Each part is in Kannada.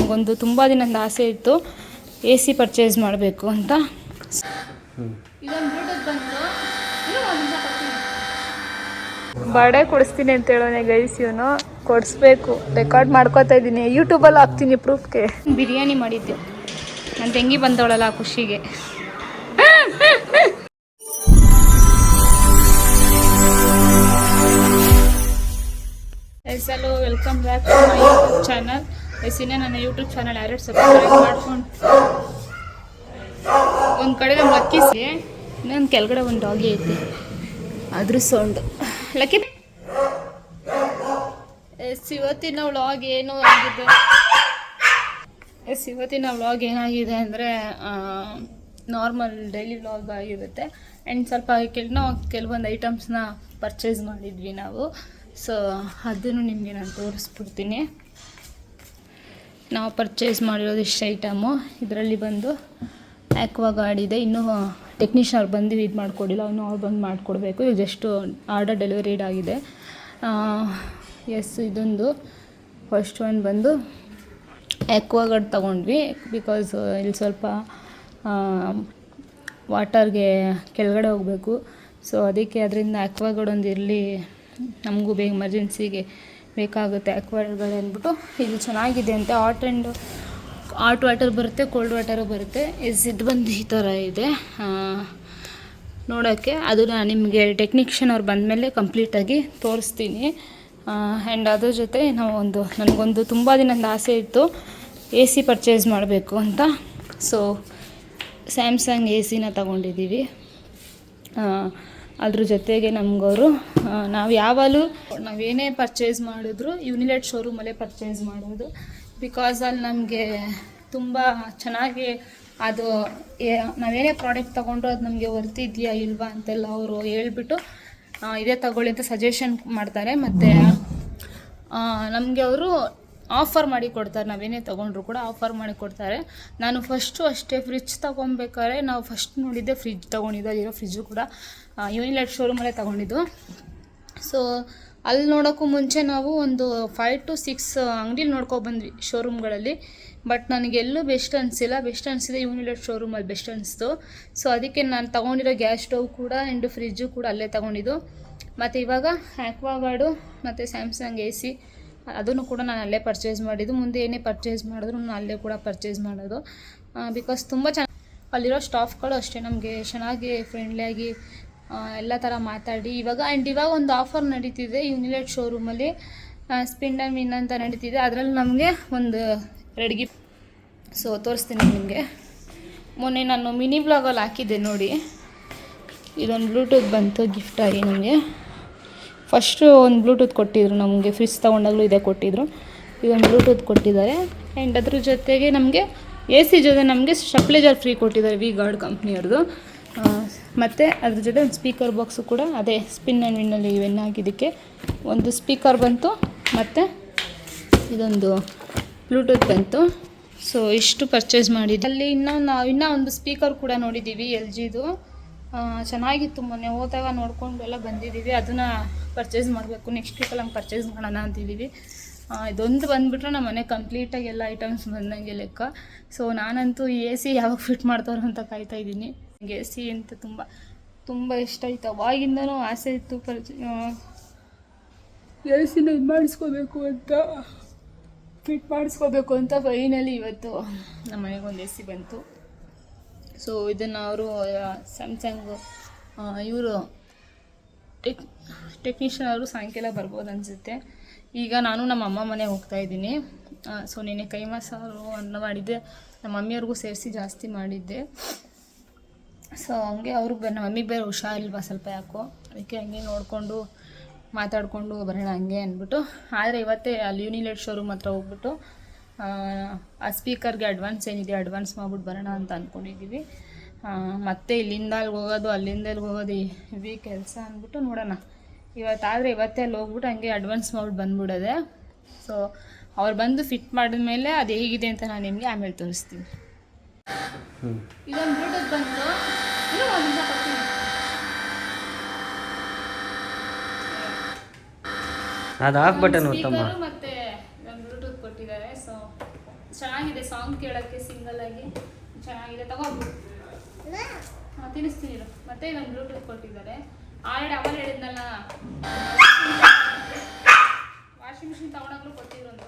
ನನಗೊಂದು ತುಂಬ ದಿನದ ಆಸೆ ಇತ್ತು AC ಪರ್ಚೇಸ್ ಮಾಡಬೇಕು ಅಂತ. ಇದೊಂದು ಬ್ಲೂಟೂತ್ ಬಂತು, ಬರ್ಡೇ ಕೊಡಿಸ್ತೀನಿ ಅಂತ ಹೇಳೋನೆ ಗೈಸ್. ಇವನು ಕೊಡಿಸ್ಬೇಕು, ರೆಕಾರ್ಡ್ ಮಾಡ್ಕೋತಾ ಇದ್ದೀನಿ, ಯೂಟ್ಯೂಬಲ್ಲಿ ಹಾಕ್ತೀನಿ ಪ್ರೂಫ್ಗೆ. ಬಿರಿಯಾನಿ ಮಾಡಿದ್ದೆ ನನ್ನ ತಂಗಿ ಬಂದವಳಲ್ಲ ಖುಷಿಗೆ. Hello, welcome back to my YouTube channel. ಇನ್ನೇ ನನ್ನ ಯೂಟ್ಯೂಬ್ ಚಾನಲ್ ಯಾರ್ಯಾರು ಸಬ್ಸ್ಕ್ರೈಬ್ ಮಾಡ್ಕೊಂಡು ಒಂದು ಕಡೆ ನಮ್ಮ ಲಕ್ಕಿಸಿ, ಇನ್ನೊಂದು ಕೆಳಗಡೆ ಒಂದು ಡಾಗಿ ಐತಿ, ಅದ್ರ ಸೌಂಡು ಲಕ್ಕಿ. ಇವತ್ತಿನ ವ್ಲಾಗ್ ಏನು ಆಗಿದೆ, ಇವತ್ತಿನ ವ್ಲಾಗ್ ಏನಾಗಿದೆ ಅಂದರೆ ನಾರ್ಮಲ್ ಡೈಲಿ ವ್ಲಾಗ್ ಆಗಿರುತ್ತೆ. ಆ್ಯಂಡ್ ಸ್ವಲ್ಪ ಕೆಲವೊಂದು ಐಟಮ್ಸ್ನ ಪರ್ಚೇಸ್ ಮಾಡಿದ್ವಿ ನಾವು. ಸೊ ಅದನ್ನು ನಿಮಗೆ ನಾನು ತೋರಿಸ್ಬಿಡ್ತೀನಿ. ನಾವು ಪರ್ಚೇಸ್ ಮಾಡಿರೋದು ಇಷ್ಟು ಐಟಮು. ಇದರಲ್ಲಿ ಬಂದು ಆ್ಯಕ್ವಾಗಾರ್ಡ್ ಇದೆ, ಇನ್ನೂ ಟೆಕ್ನಿಷಿಯನ್ ಅವ್ರು ಬಂದು ಇದು ಮಾಡಿಕೊಡಿಲ್ಲ, ಇನ್ನೂ ಅವ್ರು ಬಂದು ಮಾಡಿಕೊಡ್ಬೇಕು. ಇದು ಜಸ್ಟ್ ಆರ್ಡರ್ ಡೆಲಿವರಿಡ್ ಆಗಿದೆ. ಇದೊಂದು ಫಸ್ಟ್ ಒನ್ ಬಂದು ಆ್ಯಕ್ವಾಗಾರ್ಡ್ ತೊಗೊಂಡ್ವಿ, ಬಿಕಾಸ್ ಇಲ್ಲಿ ಸ್ವಲ್ಪ ವಾಟರ್ಗೆ ಕೆಳಗಡೆ ಹೋಗಬೇಕು. ಸೊ ಅದಕ್ಕೆ ಅದರಿಂದ ಆ್ಯಕ್ವಾಗಾರ್ಡ್ ಒಂದು ಇರಲಿ, ನಮಗೂ ಬೇಗ ಎಮರ್ಜೆನ್ಸಿಗೆ ಬೇಕಾಗುತ್ತೆ ಆ್ಯಕ್ವಾಗಾರ್ಡ್ ಅಂದ್ಬಿಟ್ಟು. ಇದು ಚೆನ್ನಾಗಿದೆ ಅಂತ. ಹಾಟ್ ವಾಟರ್ ಬರುತ್ತೆ, ಕೋಲ್ಡ್ ವಾಟರು ಬರುತ್ತೆ. ಇದು ಬಂದು ಈ ಥರ ಇದೆ ನೋಡೋಕ್ಕೆ. ಅದು ನಾನು ನಿಮಗೆ ಟೆಕ್ನಿಷಿಯನ್ ಅವ್ರು ಬಂದಮೇಲೆ ಕಂಪ್ಲೀಟಾಗಿ ತೋರಿಸ್ತೀನಿ. ಆ್ಯಂಡ್ ಅದ್ರ ಜೊತೆ ನನಗೊಂದು ತುಂಬ ದಿನದ ಆಸೆ ಇತ್ತು AC ಪರ್ಚೇಸ್ ಮಾಡಬೇಕು ಅಂತ. ಸೊ ಸ್ಯಾಮ್ಸಂಗ್ ACನ ತಗೊಂಡಿದ್ದೀವಿ. ಅದ್ರ ಜೊತೆಗೆ ನಮಗವರು ನಾವೇನೇ ಪರ್ಚೇಸ್ ಮಾಡಿದ್ರು ಯೂನಿಲೆಟ್ ಶೋರೂಮಲ್ಲೇ ಪರ್ಚೇಸ್ ಮಾಡೋದು. ಬಿಕಾಸ್ ಅಲ್ಲಿ ನಮಗೆ ತುಂಬ ಚೆನ್ನಾಗಿ ಅದು ನಾವೇನೇ ಪ್ರಾಡಕ್ಟ್ ತೊಗೊಂಡ್ರು ಅದು ನಮಗೆ ವರ್ತಿದೆಯಾ ಇಲ್ವಾ ಅಂತೆಲ್ಲ ಅವರು ಹೇಳ್ಬಿಟ್ಟು ಇದೇ ತಗೊಳ್ಳಿ ಅಂತ ಸಜೆಷನ್ ಮಾಡ್ತಾರೆ. ಮತ್ತು ನಮಗೆ ಅವರು ಆಫರ್ ಮಾಡಿ ಕೊಡ್ತಾರೆ, ನಾವೇನೇ ತೊಗೊಂಡ್ರು ಕೂಡ ಆಫರ್ ಮಾಡಿ ಕೊಡ್ತಾರೆ. ನಾನು ಫಸ್ಟು ಅಷ್ಟೇ ಫ್ರಿಜ್ ತೊಗೊಬೇಕಾದ್ರೆ ನಾವು ಫಸ್ಟ್ ನೋಡಿದ್ದೆ ಫ್ರಿಜ್ ತೊಗೊಂಡಿದ್ದು. ಅಲ್ಲಿರೋ ಫ್ರಿಜ್ಜು ಕೂಡ ಯೂನಿಲೆಟ್ ಶೋರೂಮಲ್ಲೇ ತೊಗೊಂಡಿದ್ದು. ಸೊ ಅಲ್ಲಿ ನೋಡೋಕ್ಕೂ ಮುಂಚೆ ನಾವು ಒಂದು 5 to 6 ಅಂಗಡಿಲಿ ನೋಡ್ಕೊಬಂದ್ವಿ ಶೋರೂಮ್ಗಳಲ್ಲಿ. ಬಟ್ ನನಗೆಲ್ಲೂ ಬೆಸ್ಟ್ ಅನಿಸಿಲ್ಲ. ಬೆಸ್ಟ್ ಅನಿಸಿದೆ ಯೂನಿಲೆಟ್ ಶೋರೂಮಲ್ಲಿ ಬೆಸ್ಟ್ ಅನಿಸ್ತು. ಸೊ ಅದಕ್ಕೆ ನಾನು ತೊಗೊಂಡಿರೋ ಗ್ಯಾಸ್ ಸ್ಟವ್ ಕೂಡ ಆ್ಯಂಡ್ ಫ್ರಿಜ್ಜು ಕೂಡ ಅಲ್ಲೇ ತೊಗೊಂಡಿದ್ದು. ಮತ್ತು ಇವಾಗ ಆ್ಯಕ್ವಾಗಾರ್ಡು ಮತ್ತು ಸ್ಯಾಮ್ಸಂಗ್ AC ಅದನ್ನು ಕೂಡ ನಾನು ಅಲ್ಲೇ ಪರ್ಚೇಸ್ ಮಾಡಿದ್ದು. ಮುಂದೆ ಏನೇ ಪರ್ಚೇಸ್ ಮಾಡಿದ್ರು ನಾನು ಅಲ್ಲೇ ಕೂಡ ಪರ್ಚೇಸ್ ಮಾಡೋದು. ಬಿಕಾಸ್ ತುಂಬ ಅಲ್ಲಿರೋ ಸ್ಟಾಫ್ಗಳು ಅಷ್ಟೇ ನಮಗೆ ಚೆನ್ನಾಗಿ ಫ್ರೆಂಡ್ಲಿಯಾಗಿ ಎಲ್ಲ ಥರ ಮಾತಾಡಿ. ಇವಾಗ ಒಂದು ಆಫರ್ ನಡೀತಿದೆ ಯೂನಿಲೆಟ್ ಶೋರೂಮಲ್ಲಿ, ಸ್ಪಿನ್ ಆ್ಯಂಡ್ ವಿನ್ ಅಂತ ನಡೀತಿದೆ. ಅದರಲ್ಲಿ ನಮಗೆ ಒಂದು 2 ಗಿಫ್ಟ್ ತೋರಿಸ್ತೀನಿ ನಿಮಗೆ. ಮೊನ್ನೆ ನಾನು ಮಿನಿ ಬ್ಲಾಗಲ್ಲಿ ಹಾಕಿದ್ದೆ ನೋಡಿ. ಇದೊಂದು ಬ್ಲೂಟೂತ್ ಬಂತು ಗಿಫ್ಟ್ ಆಗಿ ನಮಗೆ. ಫಸ್ಟು ಒಂದು ಬ್ಲೂಟೂತ್ ಕೊಟ್ಟಿದ್ರು ನಮಗೆ, ಫ್ರಿಜ್ ತೊಗೊಂಡಾಗಲೂ ಇದೇ ಕೊಟ್ಟಿದ್ರು. ಇದೊಂದು ಬ್ಲೂಟೂತ್ ಕೊಟ್ಟಿದ್ದಾರೆ. ಆ್ಯಂಡ್ ಅದ್ರ ಜೊತೆಗೆ ನಮಗೆ AC ಜೊತೆ ನಮಗೆ ಸ್ಟೆಪ್ಲೈಜರ್ ಫ್ರೀ ಕೊಟ್ಟಿದ್ದಾರೆ V-Guard ಕಂಪ್ನಿಯವ್ರದ್ದು. ಮತ್ತು ಅದ್ರ ಜೊತೆ ಒಂದು ಸ್ಪೀಕರ್ ಬಾಕ್ಸು ಕೂಡ ಅದೇ ಸ್ಪಿನ್ ಆ್ಯಂಡ್ ವಿನ್ನಲ್ಲಿ ವಿನ್ ಆಗಿದ್ದಕ್ಕೆ ಒಂದು ಸ್ಪೀಕರ್ ಬಂತು, ಮತ್ತು ಇದೊಂದು ಬ್ಲೂಟೂತ್ ಬಂತು. ಸೊ ಇಷ್ಟು ಪರ್ಚೇಸ್ ಮಾಡಿದ್ದು. ಅಲ್ಲಿ ಇನ್ನೂ ಒಂದು ಸ್ಪೀಕರ್ ಕೂಡ ನೋಡಿದ್ದೀವಿ LGದು, ಚೆನ್ನಾಗಿತ್ತು. ಮೊನ್ನೆ ಹೋದಾಗ ನೋಡಿಕೊಂಡು ಎಲ್ಲ ಬಂದಿದ್ದೀವಿ. ಅದನ್ನು ಪರ್ಚೇಸ್ ಮಾಡಬೇಕು, ನೆಕ್ಸ್ಟ್ ವೀಕಲ್ಲಿ ಹಂಗೆ ಪರ್ಚೇಸ್ ಮಾಡೋಣ ಅಂತಿದ್ದೀವಿ. ಇದೊಂದು ಬಂದುಬಿಟ್ರೆ ನಮ್ಮ ಮನೆ ಕಂಪ್ಲೀಟಾಗಿ ಎಲ್ಲ ಐಟಮ್ಸ್ ಬಂದಂಗೆ ಲೆಕ್ಕ. ಸೊ ನಾನಂತೂ ಈ AC ಯಾವಾಗ ಫಿಟ್ ಮಾಡ್ತಾರೋ ಅಂತ ಕಾಯ್ತಾಯಿದ್ದೀನಿ. ನನಗೆ AC ಅಂತ ತುಂಬ ತುಂಬ ಇಷ್ಟ ಆಯಿತು. ಅವಾಗಿಂದನೂ ಆಸೆ ಇತ್ತು ACನ ಇದು ಮಾಡಿಸ್ಕೋಬೇಕು ಅಂತ, ಫಿಟ್ ಮಾಡಿಸ್ಕೋಬೇಕು ಅಂತ. ಫೈನಲಿ ಇವತ್ತು ನಮ್ಮ ಮನೆಗೊಂದು AC ಬಂತು. ಸೊ ಇದನ್ನು ಅವರು ಸ್ಯಾಮ್ಸಂಗ್ ಇವರು ಟೆಕ್ನಿಷಿಯನ್ ಅವರು ಸಾಯಂಕಾಲ ಬರ್ಬೋದು ಅನಿಸುತ್ತೆ. ಈಗ ನಾನು ನಮ್ಮ ಅಮ್ಮ ಮನೆಗೆ ಹೋಗ್ತಾಯಿದ್ದೀನಿ. ಸೊ ನೆನ್ನೆ ಕೈಮಾ ಸಾರು ಅನ್ನ ಮಾಡಿದ್ದೆ, ನಮ್ಮ ಮಮ್ಮಿಯವ್ರಿಗೂ ಸೇರಿಸಿ ಜಾಸ್ತಿ ಮಾಡಿದ್ದೆ. ಸೊ ಹಂಗೆ ಅವ್ರಿಗೆ ನಮ್ಮ ಮಮ್ಮಿಗೆ ಬೇರೆ ಹುಷಾರಿಲ್ವಾ ಸ್ವಲ್ಪ ಯಾಕೋ, ಅದಕ್ಕೆ ಹಂಗೆ ನೋಡಿಕೊಂಡು ಮಾತಾಡಿಕೊಂಡು ಬರೋಣ ಹಂಗೆ ಅಂದ್ಬಿಟ್ಟು. ಆದರೆ ಇವತ್ತೇ ಅಲ್ಲಿ ಯೂನಿಲೆಟ್ ಶೋರೂಮ್ ಹತ್ರ ಹೋಗ್ಬಿಟ್ಟು ಆ ಸ್ಪೀಕರ್ಗೆ ಅಡ್ವಾನ್ಸ್ ಏನಿದೆ ಅಡ್ವಾನ್ಸ್ ಮಾಡ್ಬಿಟ್ಟು ಬರೋಣ ಅಂತ ಅಂದ್ಕೊಂಡಿದ್ದೀವಿ. ಮತ್ತು ಇಲ್ಲಿಂದ ಅಲ್ಲಿಗೆ ಹೋಗೋದು, ಅಲ್ಲಿಂದ ಇಲ್ಲಿಗೆ ಹೋಗೋದು ಹೆವಿ ಕೆಲಸ ಅಂದ್ಬಿಟ್ಟು ನೋಡೋಣ. ಇವತ್ತೇ ಅಲ್ಲಿ ಹೋಗ್ಬಿಟ್ಟು ಹಂಗೆ ಅಡ್ವಾನ್ಸ್ ಮಾಡ್ಬಿಟ್ಟು ಬಂದ್ಬಿಡೋದೆ. ಸೊ ಅವ್ರು ಬಂದು ಫಿಟ್ ಮಾಡಿದ ಮೇಲೆ ಅದು ಹೇಗಿದೆ ಅಂತ ನಾನು ನಿಮಗೆ ಆಮೇಲೆ ತೋರಿಸ್ತೀನಿ. ಇದೊಂದು ಬ್ಲೂಟೂತ್ ಬಂತು, ಅದು ಆಫ್ ಬಟನ್ ಮತ್ತೆ ಒಂದು ಬ್ಲೂಟೂತ್ ಕೊಟ್ಟಿದ್ದಾರೆ. ಸೊ ಚೆನ್ನಾಗಿದೆ ಸಾಂಗ್ ಕೇಳೋಕ್ಕೆ ಸಿಂಗಲ್ ಆಗಿ ಚೆನ್ನಾಗಿದೆ. ತಗೋಬೋದು. ತಿನ್ನಿಸ್ತೀನಿ ಮತ್ತೆ ಇದೊಂದು ಬ್ಲೂಟೂತ್ ಕೊಟ್ಟಿದ್ದಾರೆ. ಆಲ್ರೆಡಿ ಅವಳು ಹೇಳಿದ್ನಲ್ಲ ವಾಷಿಂಗ್ ಮಿಷಿನ್ ತಗೊಂಡಾಗ್ಲೂ ಕೊಟ್ಟಿರೋದು.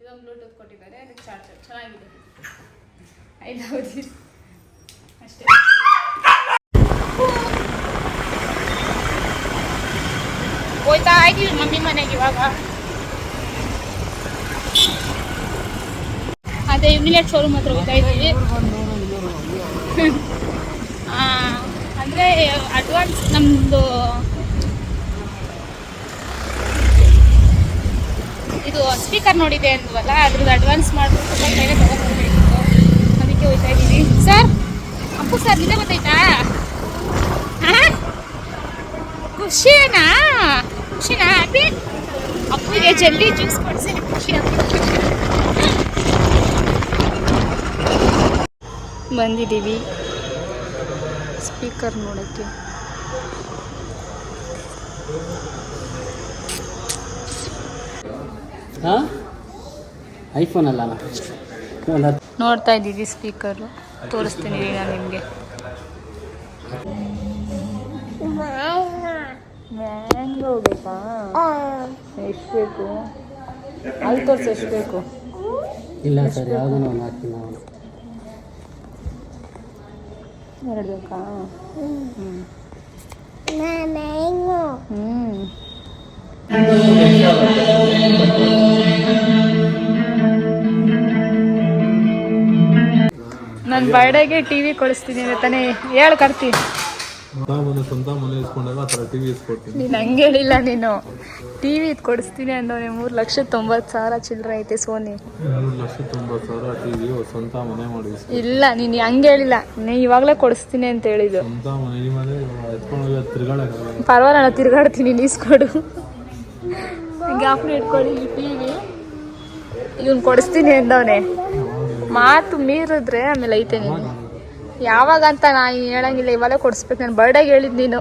ಇದೊಂದು ಬ್ಲೂಟೂತ್ ಕೊಟ್ಟಿದ್ದಾರೆ, ಅದಕ್ಕೆ ಚಾರ್ಜರ್ ಚೆನ್ನಾಗಿದೆ. ಐ ಲವ್ ದಿಸ್ ಅಷ್ಟೇ. ಹೋಯ್ತಾ ಇದೀವಿ ಮಮ್ಮಿ ಮನೆಗೆ ಇವಾಗ. ಅದೇ ಯುನಿಲೆಟ್ ಶೋರೂಮ್ ಹತ್ರ ಹೋಗ್ತಾ ಇದ್ದೀವಿ. ಅಂದರೆ ಅಡ್ವಾನ್ಸ್ ನಮ್ಮದು ಇದು ಸ್ಪೀಕರ್ ನೋಡಿದೆ ಅಂದ್ವಲ್ಲ, ಅದ್ರದ್ದು ಅಡ್ವಾನ್ಸ್ ಮಾಡಿಬಿಟ್ಟು ಬೇರೆ ತಗೊಂಡ್ಬರ್ಬೇಕಿತ್ತು, ಅದಕ್ಕೆ ಹೋಗ್ತಾ ಇದ್ದೀವಿ. ಸರ್ ಅಪ್ಪು ಸರ್ ನಿದ್ದೆ ಗೊತ್ತಾಯ್ತಾ? ಖುಷಿನಾ ಹ್ಯಾಪಿ? ಅಪ್ಪುಗೆ ಜಲ್ದಿ ಜ್ಯೂಸ್ ಕೊಡಿಸಿ ಖುಷಿ ಆಗ್ತದೆ. ಬಂದಿದ್ದೀವಿ ಸ್ಪೀಕರ್ ನೋಡೋಕ್ಕೆ. ಐಫೋನ್ ಅಲ್ಲ ನೋಡ್ತಾ ಇದ್ದೀವಿ ಸ್ಪೀಕರು, ತೋರಿಸ್ತೀನಿ ನಾನು ನಿಮಗೆ. ಮ್ಯಾಂಗೋ ಬೇಕಾ? ಎಷ್ಟು ಬೇಕು? ಅಲ್ಲಿ ತೋರಿಸಿ ಎಷ್ಟು ಬೇಕು? ಇಲ್ಲ ಸರ್, ಯಾವುದೋ ಒಂದು ಹಾಕ್ತೀನಿ ನಾವು. 2 ಬೇಕಾ? ನನ್ನ ಬರ್ಡೇಗೆ ಟಿವಿ ಕೊಡಿಸ್ತೀನಿ ತಾನೇ, ಹೇಳು ಕರ್ತಿ. ಸ್ವಂತ ಮನೆ ಇಸ್ಕೊಂಡಾಗ ಆ ಥರ ಟಿವಿ ಇಸ್ಕೊಡ್ತೀನಿ. ನೀನು ಹಂಗೆ ಹೇಳಿಲ್ಲ, ನೀನು ಟಿವಿ ಇದು ಕೊಡಿಸ್ತೀನಿ ಅಂದವನೇ. 3,90,000 ಚಿಲ್ಲರೆ ಐತೆ ಸೋನಿ. 3,90,000 ಟಿವಿ ಸ್ವಂತ ಮನೆ ಮಾಡಿ. ಇಲ್ಲ ನೀನು ಹಂಗೆ ಹೇಳಿಲ್ಲ, ನೀ ಇವಾಗಲೇ ಕೊಡಿಸ್ತೀನಿ ಅಂತ ಹೇಳಿದ್ದು. ಸ್ವಂತ ಮನೆ ಮನೆ ಎತ್ಕೊಂಡು ತಿರ್ಗಾಡಕ್ಕೆ ಪರವಾಗಿಲ್ಲ, ನಾನು ತಿರ್ಗಾಡ್ತೀನಿ, ನೀಸ್ಕೊಡು. ಜ್ಞಾಪನ ಇಟ್ಕೊಳ್ಳಿ ಈ ಟಿವಿ ಇವ್ನು ಕೊಡಿಸ್ತೀನಿ ಅಂದವನೇ. ಮಾತು ಮೀರಿದ್ರೆ ಆಮೇಲೆ ಐತೆ ನೀನು. ಯಾವಾಗ ಅಂತ ನಾನು ಹೇಳಂಗಿಲ್ಲ, ಇವಾಗಲೇ ಕೊಡಿಸ್ಬೇಕು. ನಾನು ಬರ್ಡೇಗೆ ಹೇಳಿದ್ದು ನೀನು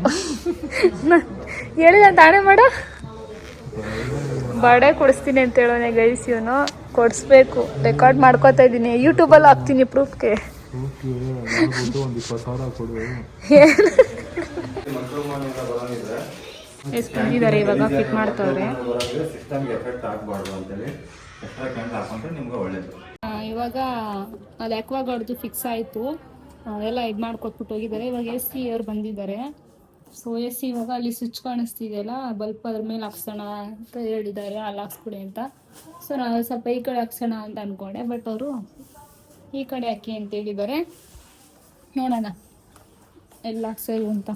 ಹೇಳಿದ ತಾನೇ ಮಾಡು. ಬರ್ಡೇ ಕೊಡಿಸ್ತೀನಿ ಅಂತ ಹೇಳೋನೆ ಗೈಸ್, ಇವನು ಕೊಡಿಸ್ಬೇಕು. ರೆಕಾರ್ಡ್ ಮಾಡ್ಕೋತಾ ಇದ್ದೀನಿ, ಯೂಟ್ಯೂಬಲ್ಲಿ ಹಾಕ್ತೀನಿ ಪ್ರೂಫ್ಗೆ. ಎಷ್ಟು ಬಂದಿದ್ದಾರೆ ಇವಾಗ ಫಿಟ್ ಮಾಡ್ತವ್ರೆ. ಇವಾಗ ಅದು ಅಕ್ವಾಗಾರ್ಡ್ದು ಫಿಕ್ಸ್ ಆಯಿತು, ಎಲ್ಲ ಇದು ಮಾಡ್ಕೊಟ್ಬಿಟ್ಟು ಹೋಗಿದ್ದಾರೆ. ಇವಾಗ AC ಅವ್ರು ಬಂದಿದ್ದಾರೆ. ಸೊ AC ಇವಾಗ ಅಲ್ಲಿ ಸ್ವಿಚ್ ಕಾಣಿಸ್ತಿದೆಯಲ್ಲ, ಬಲ್ಪ್ ಅದ್ರ ಮೇಲೆ ಹಾಕ್ಸೋಣ ಅಂತ ಹೇಳಿದ್ದಾರೆ, ಅಲ್ಲಿ ಹಾಕ್ಸ್ಬಿಡಿ ಅಂತ. ಸೊ ನಾನು ಸ್ವಲ್ಪ ಈ ಕಡೆ ಹಾಕ್ಸೋಣ ಅಂತ ಅಂದ್ಕೊಂಡೆ, ಬಟ್ ಅವರು ಈ ಕಡೆ ಹಾಕಿ ಅಂತ ಹೇಳಿದ್ದಾರೆ. ನೋಡೋಣ ಎಲ್ಲ ಹಾಕ್ಸೋದು ಅಂತ.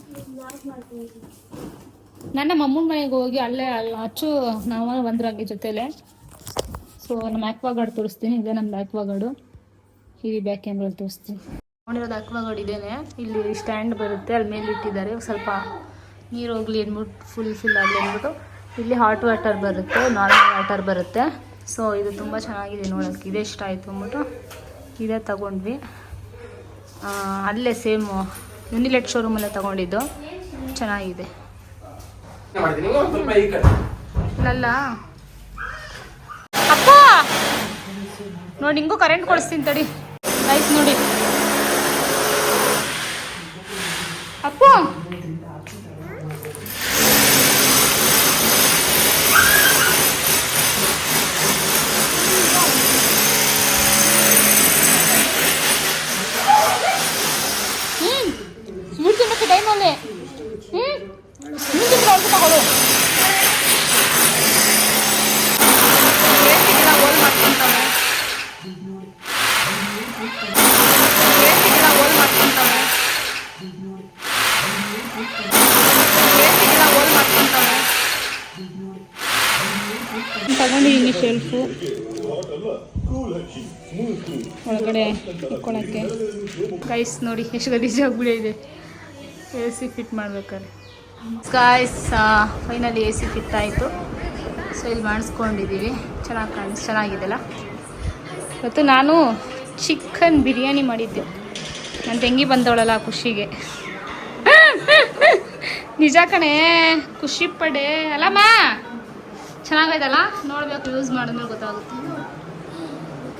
ನನ್ನ ಮಮ್ಮನ ಮನೆಗೆ ಹೋಗಿ ಅಲ್ಲೇ ಹಚ್ಚು ನಾವು ಬಂದ್ರಂಗೆ ಜೊತೆಲೆ. ಸೊ ನಮ್ಮ ಆಕ್ವಾಗಾರ್ಡ್ ತೋರಿಸ್ತೀನಿ, ಇದೆ ನಮ್ದು ಆಕ್ವಾಗಾರ್ಡು. ಇಲ್ಲಿ ಬ್ಯಾಕ್ ಕ್ಯಾಮ್ರಲ್ಲಿ ತೋರಿಸ್ತೀನಿ. ನೋಡಿರೋದು ಆಕ್ವಾಗಾರ್ಡ್ ಇದೇನೆ. ಇಲ್ಲಿ ಸ್ಟ್ಯಾಂಡ್ ಬರುತ್ತೆ, ಅಲ್ಲಿ ಮೇಲೆ ಇಟ್ಟಿದ್ದಾರೆ. ಸ್ವಲ್ಪ ನೀರು ಹೋಗ್ಲಿ ಅಂದ್ಬಿಟ್ಟು ಫುಲ್ ಆಗಲಿ ಅಂದ್ಬಿಟ್ಟು ಇಲ್ಲಿ ಹಾಟ್ ವಾಟರ್ ಬರುತ್ತೆ, ನಾರ್ಮಲ್ ವಾಟರ್ ಬರುತ್ತೆ. ಸೊ ಇದು ತುಂಬ ಚೆನ್ನಾಗಿದೆ ನೋಡೋಕ್ಕೆ, ಇದೇ ಇಷ್ಟ ಆಯಿತು ಅಂದ್ಬಿಟ್ಟು ಇದೇ ತಗೊಂಡ್ವಿ. ಅಲ್ಲೇ ಸೇಮು ಯುನಿಲೆಟ್ ಶೋರೂಮಲ್ಲೇ ತಗೊಂಡಿದ್ದು, ಚೆನ್ನಾಗಿದೆ. ಇಲ್ಲಲ್ಲ ಅಪ್ಪ ನೋಡಿ, ಹಿಂಗೂ ಕರೆಂಟ್ ಕೊಡಿಸ್ತೀನಿ ತಡಿ. ಆಯ್ತು ನೋಡಿ ಅಪ್ಪು. ಸ್ವೀಟ್ ತಿನ್ನಕ್ಕೆ ಟೈಮಲ್ಲಿ ಸ್ವೀಟ್ ತಿಂದ್ರೆ ತಗೊಳ್ಳು. ಓಲ್ ಮಾಡ್ಕೊಂತಾವೆ, ತಗೊಂಡಿದ್ದೀನಿ ಶೆಲ್ಫು ಒಳಗಡೆ ಇಟ್ಕೊಳಕ್ಕೆ. ಗೈಸ್ ನೋಡಿ ಎಷ್ಟು ಗಲೀಜಾಗ್ಬಿಟ್ಟಿದೆ. AC ಫಿಟ್ ಮಾಡ್ಬೇಕಾದ್ರೆ ಗೈಸ್ ಫೈನಲಿ AC ಫಿಟ್ ಆಯಿತು. ಸೊ ಇಲ್ಲಿ ಮಾಡಿಸ್ಕೊಂಡಿದ್ದೀವಿ, ಚೆನ್ನಾಗಿದೆಲ್ಲ. ಇವತ್ತು ನಾನು ಚಿಕನ್ ಬಿರಿಯಾನಿ ಮಾಡಿದ್ದೆ. ನನ್ನ ತಂಗಿ ಬಂದವಳಲ್ಲ ಖುಷಿಗೆ. ನಿಜ ಕಣೆ, ಖುಷಿ ಪಡೆ ಅಲ್ಲಮ್ಮ. ಚೆನ್ನಾಗೈತಲ್ಲ, ನೋಡ್ಬೇಕು, ಯೂಸ್ ಮಾಡಿದ್ಮೇಲೆ ಗೊತ್ತಾಗುತ್ತೆ.